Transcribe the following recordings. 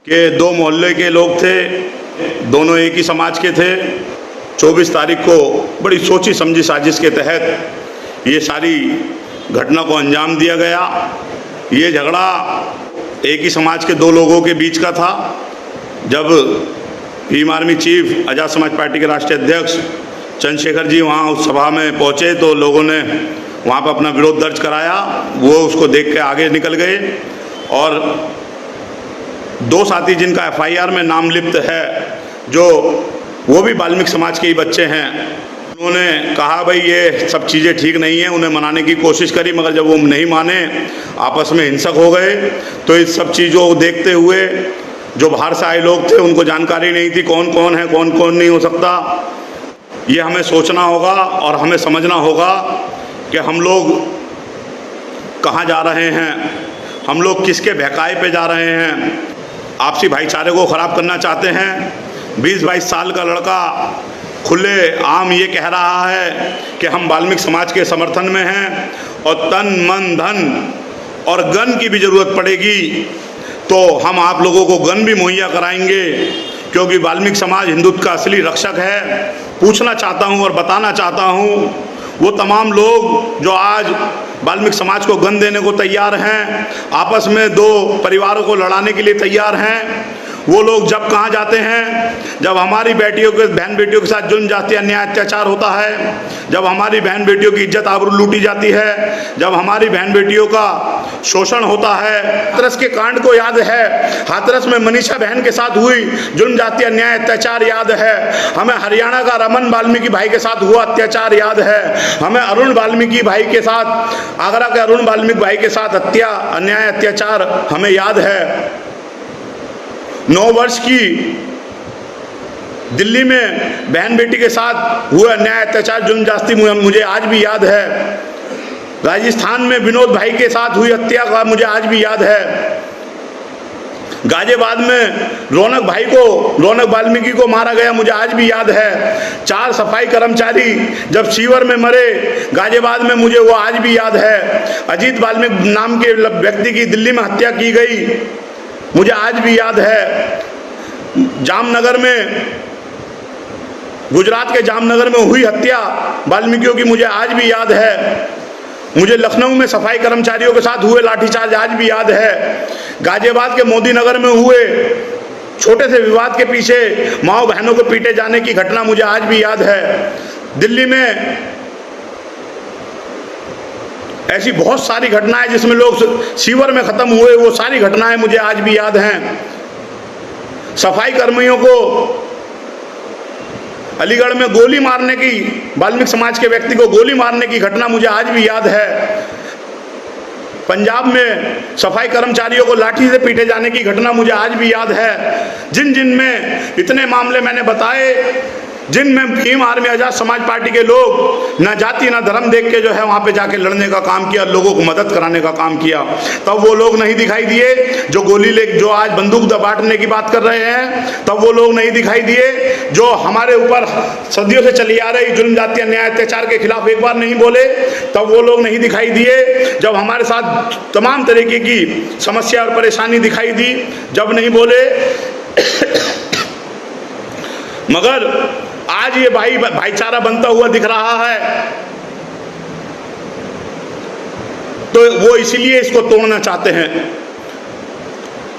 कि दो मोहल्ले के लोग थे, दोनों एक ही समाज के थे। 24 तारीख को बड़ी सोची समझी साजिश के तहत ये सारी घटना को अंजाम दिया गया। ये झगड़ा एक ही समाज के दो लोगों के बीच का था। जब भीम आर्मी चीफ आज़ाद समाज पार्टी के राष्ट्रीय अध्यक्ष चंद्रशेखर जी वहाँ उस सभा में पहुँचे तो लोगों ने वहाँ पर अपना विरोध दर्ज कराया। वो उसको देख के आगे निकल गए और दो साथी जिनका FIR में नाम लिप्त है, जो वो भी वाल्मीकि समाज के ही बच्चे हैं, उन्होंने कहा भाई ये सब चीज़ें ठीक नहीं है। उन्हें मनाने की कोशिश करी, मगर जब वो नहीं माने, आपस में हिंसक हो गए। तो इस सब चीज़ों को देखते हुए जो बाहर से आए लोग थे, उनको जानकारी नहीं थी कौन कौन है, कौन कौन नहीं हो सकता। ये हमें सोचना होगा और हमें समझना होगा कि हम लोग कहाँ जा रहे हैं, हम लोग किसके बहकाए पे जा रहे हैं। आपसी भाईचारे को ख़राब करना चाहते हैं। 20-22 साल का लड़का खुले आम ये कह रहा है कि हम वाल्मीकि समाज के समर्थन में हैं और तन मन धन और गन की भी ज़रूरत पड़ेगी तो हम आप लोगों को गन भी मुहैया कराएंगे, क्योंकि वाल्मीकि समाज हिंदुत्व का असली रक्षक है। पूछना चाहता हूँ और बताना चाहता हूँ, वो तमाम लोग जो आज वाल्मीकि समाज को गन देने को तैयार हैं, आपस में दो परिवारों को लड़ाने के लिए तैयार हैं, वो लोग जब कहाँ जाते हैं, जब हमारी बेटियों के बहन बेटियों के साथ जुल्म जाति अन्याय अत्याचार होता है, जब हमारी बहन बेटियों की इज्जत आबरू लूटी जाती है, जब हमारी बहन बेटियों का शोषण होता है। हाथरस के कांड को याद है, हाथरस में मनीषा बहन के साथ हुई जुल्म जाति अन्याय अत्याचार याद है। हमें हरियाणा का रमन वाल्मीकि भाई के साथ हुआ अत्याचार याद है। हमें अरुण वाल्मीकि भाई के साथ, आगरा के अरुण वाल्मीकि भाई के साथ अन्याय अत्याचार हमें याद है। 9 वर्ष की दिल्ली में बहन बेटी के साथ हुए अन्याय अत्याचार जुल्म जाति मुझे आज भी याद है। राजस्थान में विनोद भाई के साथ हुई हत्या का मुझे आज भी याद है। गाजियाबाद में रौनक वाल्मीकि को मारा गया, मुझे आज भी याद है। 4 सफाई कर्मचारी जब सीवर में मरे गाजियाबाद में, मुझे वो आज भी याद है। अजीत वाल्मीकि नाम के व्यक्ति की दिल्ली में हत्या की गई, मुझे आज भी याद है। जामनगर में, गुजरात के जामनगर में हुई हत्या वाल्मीकियों की मुझे आज भी याद है। मुझे लखनऊ में सफाई कर्मचारियों के साथ हुए लाठीचार्ज आज भी याद है। गाजियाबाद के मोदी नगर में हुए छोटे से विवाद के पीछे माओ बहनों को पीटे जाने की घटना मुझे आज भी याद है। दिल्ली में ऐसी बहुत सारी घटनाएं जिसमें लोग सीवर में ख़त्म हुए, वो सारी घटनाएं मुझे आज भी याद हैं। सफाई कर्मियों को अलीगढ़ में गोली मारने की, वाल्मीकि समाज के व्यक्ति को गोली मारने की घटना मुझे आज भी याद है। पंजाब में सफाई कर्मचारियों को लाठी से पीटे जाने की घटना मुझे आज भी याद है। जिन में इतने मामले मैंने बताए, जिनमें भीम आर्मी आज़ाद समाज पार्टी के लोग न जाति न धर्म देख के जो है वहाँ पे जाके लड़ने का काम किया, लोगों को मदद कराने का काम किया, तब वो लोग नहीं दिखाई दिए। जो आज बंदूक बांटने की बात कर रहे हैं, तब वो लोग नहीं दिखाई दिए। जो हमारे ऊपर सदियों से चली आ रही जुल्म जाति अन्याय अत्याचार के खिलाफ एक बार नहीं बोले, तब वो लोग नहीं दिखाई दिए। जब हमारे साथ तमाम तरीके की समस्या और परेशानी दिखाई दी, जब नहीं बोले। मगर आज ये भाईचारा बनता हुआ दिख रहा है, तो वो इसीलिए इसको तोड़ना चाहते हैं।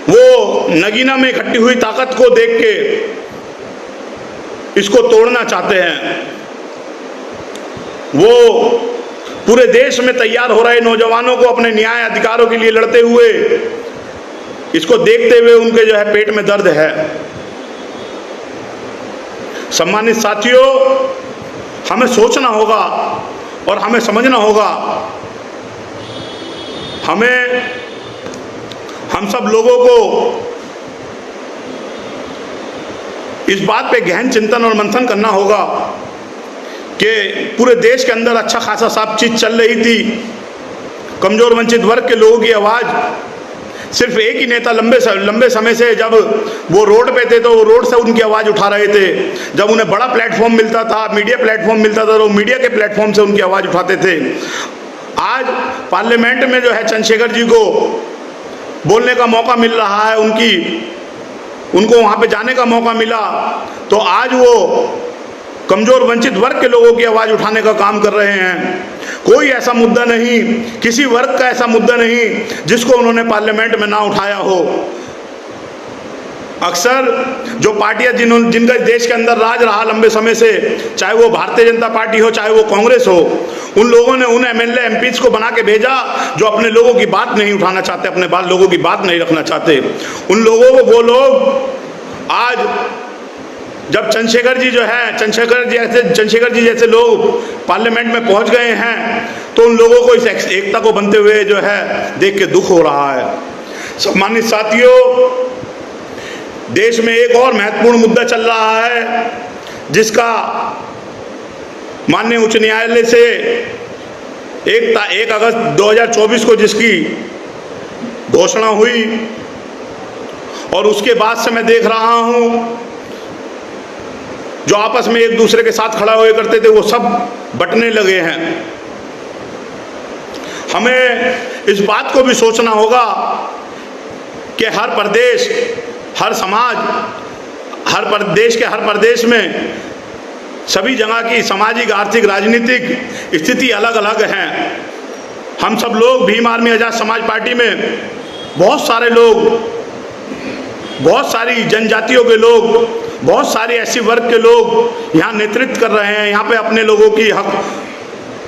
वो नगीना में इकट्ठी हुई ताकत को देख के इसको तोड़ना चाहते हैं। वो पूरे देश में तैयार हो रहे नौजवानों को अपने न्याय अधिकारों के लिए लड़ते हुए, इसको देखते हुए उनके जो है पेट में दर्द है। सम्मानित साथियों, हमें सोचना होगा और हमें समझना होगा। हम सब लोगों को इस बात पे गहन चिंतन और मंथन करना होगा कि पूरे देश के अंदर अच्छा खासा सब चीज़ चल रही थी। कमज़ोर वंचित वर्ग के लोगों की आवाज़ सिर्फ एक ही नेता लंबे समय से, जब वो रोड पे थे तो वो रोड से उनकी आवाज़ उठा रहे थे। जब उन्हें बड़ा प्लेटफॉर्म मिलता था, मीडिया प्लेटफॉर्म मिलता था, तो मीडिया के प्लेटफॉर्म से उनकी आवाज़ उठाते थे। आज पार्लियामेंट में जो है चंद्रशेखर जी को बोलने का मौका मिल रहा है, उनकी उनको वहाँ पे जाने का मौका मिला, तो आज वो कमज़ोर वंचित वर्ग के लोगों की आवाज़ उठाने का काम कर रहे हैं। कोई ऐसा मुद्दा नहीं, किसी वर्ग का ऐसा मुद्दा नहीं जिसको उन्होंने पार्लियामेंट में ना उठाया हो। अक्सर जो पार्टियां जिनका देश के अंदर राज रहा लंबे समय से, चाहे वो भारतीय जनता पार्टी हो, चाहे वो कांग्रेस हो, उन लोगों ने उन एमएलए एमपीज को बना के भेजा जो अपने लोगों की बात नहीं उठाना चाहते, अपने लोगों की बात नहीं रखना चाहते। उन लोगों को वो लोग आज जब चंद्रशेखर जी जैसे लोग पार्लियामेंट में पहुंच गए हैं, तो उन लोगों को इस एकता को बनते हुए जो है देख के दुख हो रहा है। सम्मानित साथियों, देश में एक और महत्वपूर्ण मुद्दा चल रहा है जिसका माननीय उच्च न्यायालय से 1 अगस्त 2024 को जिसकी घोषणा हुई, और उसके बाद से मैं देख रहा हूं जो आपस में एक दूसरे के साथ खड़ा हुए करते थे वो सब बंटने लगे हैं। हमें इस बात को भी सोचना होगा कि हर प्रदेश, हर समाज, हर प्रदेश में सभी जगह की सामाजिक, आर्थिक, राजनीतिक स्थिति अलग अलग हैं। हम सब लोग भीम आर्मी आज़ाद समाज पार्टी में बहुत सारे लोग, बहुत सारी जनजातियों के लोग, बहुत सारे ऐसे वर्ग के लोग यहाँ नेतृत्व कर रहे हैं, यहाँ पे अपने लोगों की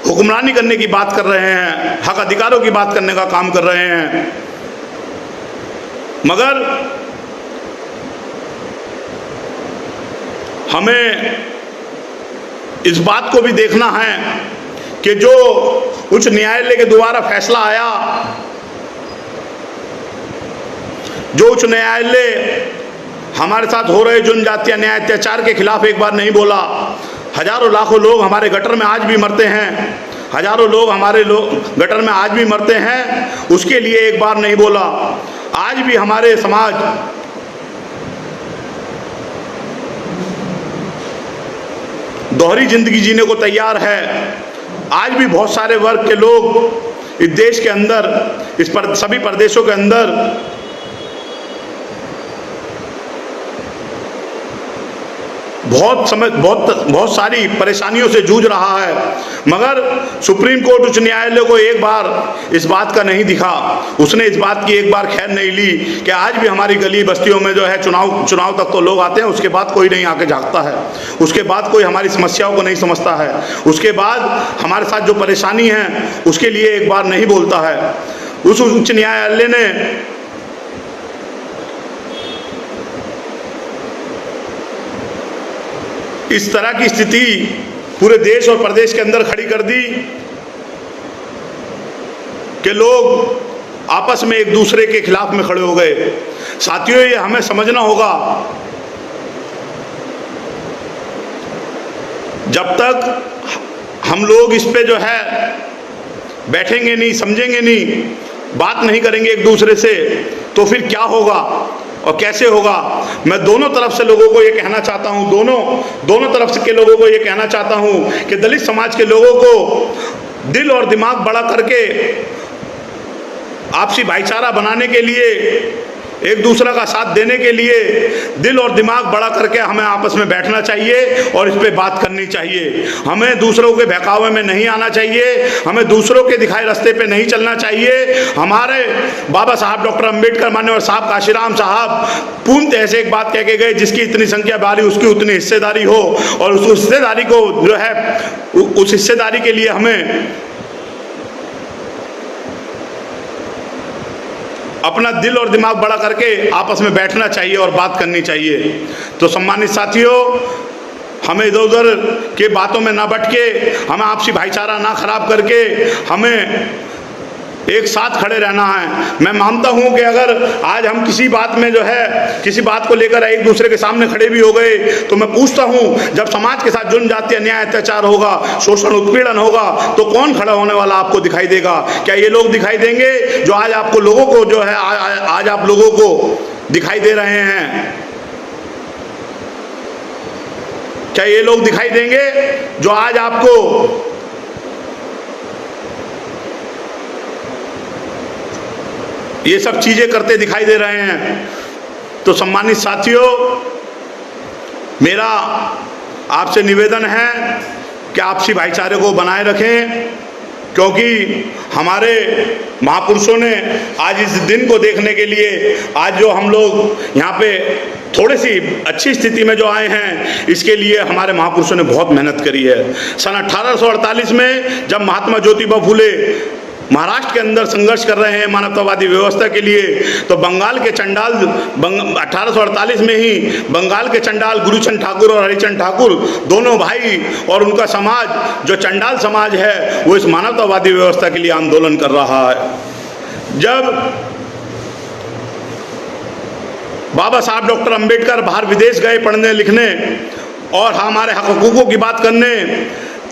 हुक्मरानी करने की बात कर रहे हैं, हक अधिकारों की बात करने का काम कर रहे हैं। मगर हमें इस बात को भी देखना है कि जो उच्च न्यायालय के द्वारा फैसला आया, जो उच्च न्यायालय हमारे साथ हो रहे जनजातीय न्याय अत्याचार के खिलाफ एक बार नहीं बोला। हजारों लाखों लोग हमारे गटर में आज भी मरते हैं, हजारों लोग हमारे गटर में आज भी मरते हैं, उसके लिए एक बार नहीं बोला। आज भी हमारे समाज दोहरी जिंदगी जीने को तैयार है। आज भी बहुत सारे वर्ग के लोग इस देश के अंदर, सभी प्रदेशों के अंदर बहुत सारी परेशानियों से जूझ रहा है। मगर सुप्रीम कोर्ट उच्च न्यायालय को एक बार इस बात का नहीं दिखा, उसने इस बात की एक बार खैर नहीं ली कि आज भी हमारी गली बस्तियों में जो है चुनाव तक तो लोग आते हैं, उसके बाद कोई नहीं आके झांकता है, उसके बाद कोई हमारी समस्याओं को नहीं समझता है, उसके बाद हमारे साथ जो परेशानी है उसके लिए एक बार नहीं बोलता है। उस उच्च न्यायालय ने इस तरह की स्थिति पूरे देश और प्रदेश के अंदर खड़ी कर दी कि लोग आपस में एक दूसरे के खिलाफ में खड़े हो गए। साथियों, ये हमें समझना होगा, जब तक हम लोग इस पे जो है बैठेंगे नहीं, समझेंगे नहीं, बात नहीं करेंगे एक दूसरे से, तो फिर क्या होगा और कैसे होगा। मैं दोनों तरफ से लोगों को ये कहना चाहता हूँ, दोनों तरफ के लोगों को ये कहना चाहता हूँ कि दलित समाज के लोगों को दिल और दिमाग बड़ा करके आपसी भाईचारा बनाने के लिए, एक दूसरे का साथ देने के लिए दिल और दिमाग बड़ा करके हमें आपस में बैठना चाहिए और इस पे बात करनी चाहिए। हमें दूसरों के बहकावे में नहीं आना चाहिए, हमें दूसरों के दिखाए रास्ते पे नहीं चलना चाहिए। हमारे बाबा साहब डॉक्टर अंबेडकर मान्यवर साहब, काशीराम साहब पूर्णतः ऐसे एक बात कह के गए, जिसकी इतनी संख्या बारी उसकी उतनी हिस्सेदारी हो, और उस हिस्सेदारी को जो है, उस हिस्सेदारी के लिए हमें अपना दिल और दिमाग बड़ा करके आपस में बैठना चाहिए और बात करनी चाहिए। तो सम्मानित साथियों, हमें इधर उधर के बातों में ना भटके, हमें आपसी भाईचारा ना खराब करके हमें एक साथ खड़े रहना है। मैं मानता हूं कि अगर आज हम किसी बात में जो है, किसी बात को लेकर एक दूसरे के सामने खड़े भी हो गए, तो मैं पूछता हूं, जब समाज के साथ जनजातीय अन्याय अत्याचार होगा, शोषण उत्पीड़न होगा, तो कौन खड़ा होने वाला आपको दिखाई देगा? क्या ये लोग दिखाई देंगे जो आज आपको लोगों को जो है, आज आप लोगों को दिखाई दे रहे हैं? क्या ये लोग दिखाई देंगे जो आज आपको ये सब चीजें करते दिखाई दे रहे हैं? तो सम्मानित साथियों, मेरा आपसे निवेदन है कि आपसी भाईचारे को बनाए रखें, क्योंकि हमारे महापुरुषों ने आज इस दिन को देखने के लिए, आज जो हम लोग यहाँ पे थोड़ी सी अच्छी स्थिति में जो आए हैं, इसके लिए हमारे महापुरुषों ने बहुत मेहनत करी है। सन 1848 में जब महात्मा ज्योतिबा फुले महाराष्ट्र के अंदर संघर्ष कर रहे हैं मानवतावादी व्यवस्था के लिए, तो बंगाल के चंडाल 1848 में ही बंगाल के चंडाल गुरुचंद ठाकुर और हरिचंद ठाकुर दोनों भाई और उनका समाज, जो चंडाल समाज है, वो इस मानवतावादी व्यवस्था के लिए आंदोलन कर रहा है। जब बाबा साहब डॉक्टर अंबेडकर बाहर विदेश गए पढ़ने लिखने और हमारे हकूकों की बात करने,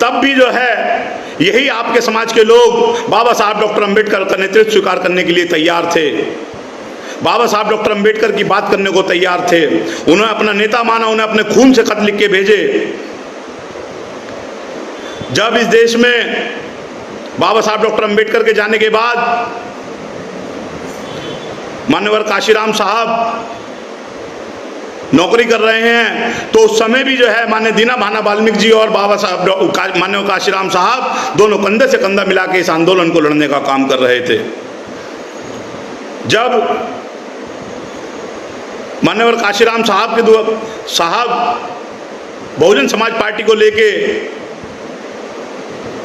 तब भी जो है यही आपके समाज के लोग बाबा साहब डॉक्टर अंबेडकर का नेतृत्व स्वीकार करने के लिए तैयार थे। बाबा साहब डॉक्टर अंबेडकर की बात करने को तैयार थे। उन्होंने अपना नेता माना, उन्हें अपने खून से खत लिख के भेजे। जब इस देश में बाबा साहब डॉक्टर अंबेडकर के जाने के बाद मान्यवर काशीराम साहब नौकरी कर रहे हैं, तो उस समय भी जो है माननीय दीना भाना वाल्मीकि जी और बाबा साहब मान्यवर काशीराम साहब दोनों कंधे से कंधा मिला के इस आंदोलन को लड़ने का काम कर रहे थे। जब मान्यवर काशीराम साहब बहुजन समाज पार्टी को लेके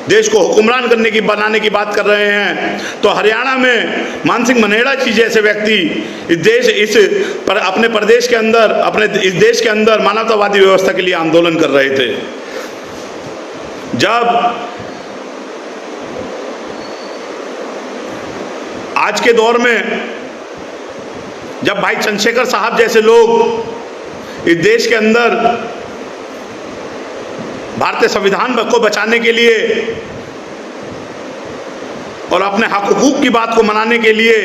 देश को हुक्मरान बनाने की बात कर रहे हैं, तो हरियाणा में मान सिंह मनेड़ा जी जैसे व्यक्ति अपने प्रदेश के अंदर, अपने इस देश के अंदर मानवतावादी व्यवस्था के लिए आंदोलन कर रहे थे। जब आज के दौर में जब भाई चंद्रशेखर साहब जैसे लोग इस देश के अंदर भारतीय संविधान को बचाने के लिए और अपने हक हुकूक की बात को मनाने के लिए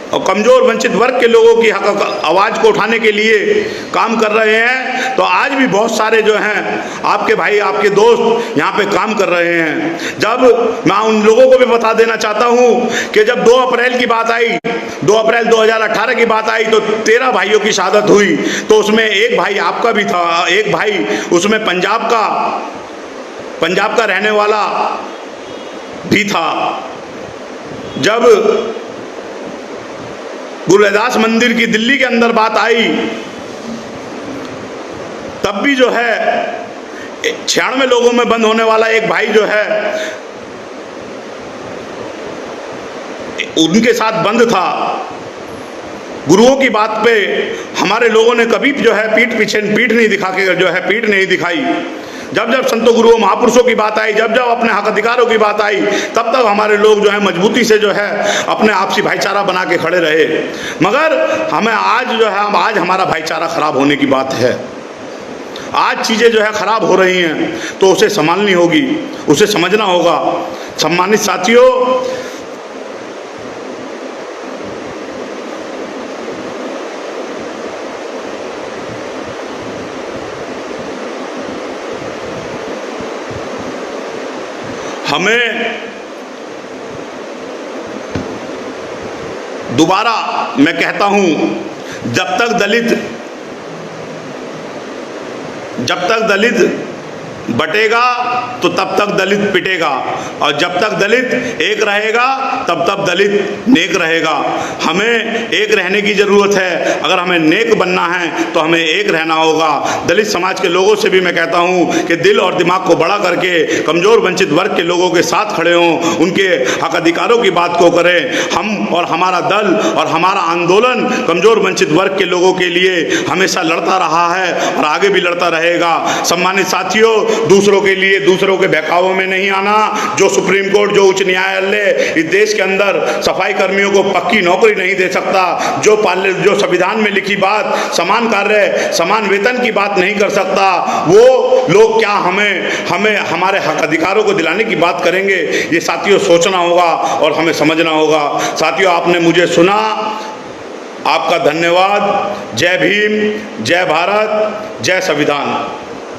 और कमजोर वंचित वर्ग के लोगों की आवाज़ को उठाने के लिए काम कर रहे हैं, तो आज भी बहुत सारे जो हैं आपके भाई, आपके दोस्त यहाँ पे काम कर रहे हैं। जब मैं उन लोगों को भी बता देना चाहता हूँ कि जब 2 अप्रैल की बात आई, 2 अप्रैल 2018 की बात आई, तो 13 भाइयों की शहादत हुई, तो उसमें एक भाई आपका भी था, एक भाई उसमें पंजाब का रहने वाला भी था। जब गुरु रविदास मंदिर की दिल्ली के अंदर बात आई, तब भी जो है 96 लोगों में बंद होने वाला एक भाई जो है उनके साथ बंद था। गुरुओं की बात पे हमारे लोगों ने कभी जो है पीठ नहीं दिखाई। जब जब संतों गुरुओं महापुरुषों की बात आई, जब जब अपने हक अधिकारों की बात आई, तब तक हमारे लोग जो है मजबूती से जो है अपने आपसी भाईचारा बना के खड़े रहे। मगर हमें आज जो है आज हमारा भाईचारा खराब होने की बात है। आज चीज़ें जो है खराब हो रही हैं, तो उसे संभालनी होगी, उसे समझना होगा। सम्मानित साथियों, हमें दोबारा मैं कहता हूं, जब तक दलित बटेगा तो तब तक दलित पिटेगा, और जब तक दलित एक रहेगा तब तक दलित नेक रहेगा। हमें एक रहने की ज़रूरत है। अगर हमें नेक बनना है तो हमें एक रहना होगा। दलित समाज के लोगों से भी मैं कहता हूं कि दिल और दिमाग को बड़ा करके कमज़ोर वंचित वर्ग के लोगों के साथ खड़े हों, उनके हक अधिकारों की बात को करें। हम और हमारा दल और हमारा आंदोलन कमज़ोर वंचित वर्ग के लोगों के लिए हमेशा लड़ता रहा है और आगे भी लड़ता रहेगा। सम्मानित साथियों, दूसरों के लिए दूसरों के बहकावों में नहीं आना। जो सुप्रीम कोर्ट, जो उच्च न्यायालय इस देश के अंदर सफाई कर्मियों को पक्की नौकरी नहीं दे सकता, जो संविधान में लिखी बात समान कार्य समान वेतन की बात नहीं कर सकता, वो लोग क्या हमें हमारे हक अधिकारों को दिलाने की बात करेंगे? ये साथियों सोचना होगा और हमें समझना होगा। साथियों, आपने मुझे सुना, आपका धन्यवाद। जय भीम, जय भारत, जय संविधान।